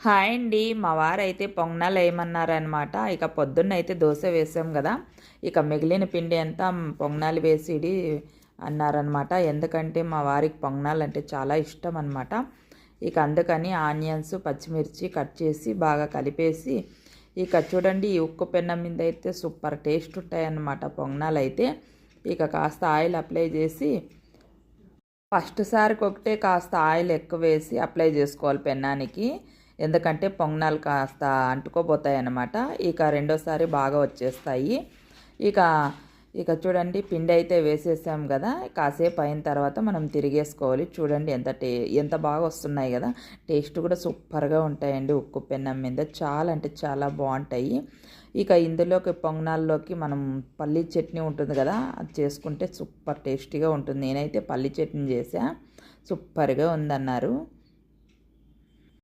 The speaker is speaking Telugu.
హాయ్ అండి. మా వారైతే పొంగనాలు వేయమన్నారనమాట. ఇక పొద్దున్నైతే దోశ వేసాం కదా, ఇక మిగిలిన పిండి అంతా పొంగనాలు వేసిడి అన్నారనమాట. ఎందుకంటే మా వారికి పొంగనాలు అంటే చాలా ఇష్టం అనమాట. ఇక అందుకని ఆనియన్స్ పచ్చిమిర్చి కట్ చేసి బాగా కలిపేసి, ఇక చూడండి ఈ ఉక్కు పెన్నం మీద అయితే సూపర్ టేస్ట్ ఉంటాయన్నమాట పొంగనాలు అయితే. ఇక కాస్త ఆయిల్ అప్లై చేసి, ఫస్ట్ సారికి ఒకటే కాస్త ఆయిల్ ఎక్కువ వేసి అప్లై చేసుకోవాలి పెన్నానికి. ఎందుకంటే పొంగనాలు కాస్త అంటుకోపోతాయి అన్నమాట. ఇక రెండోసారి బాగా వచ్చేస్తాయి. ఇక ఇక చూడండి పిండి అయితే వేసేసాం కదా, కాసేపు అయిన తర్వాత మనం తిరిగేసుకోవాలి. చూడండి ఎంత బాగా వస్తున్నాయి కదా, టేస్ట్ కూడా సూపర్గా ఉంటాయండి. ఉక్కు పెన్నం మీద చాలా అంటే చాలా బాగుంటాయి. ఇక ఇందులోకి పొంగనాల్లోకి మనం పల్లీ చట్నీ ఉంటుంది కదా, అది చేసుకుంటే సూపర్ టేస్టీగా ఉంటుంది. నేనైతే పల్లీ చట్నీ చేసా, సూపర్గా ఉందన్నారు.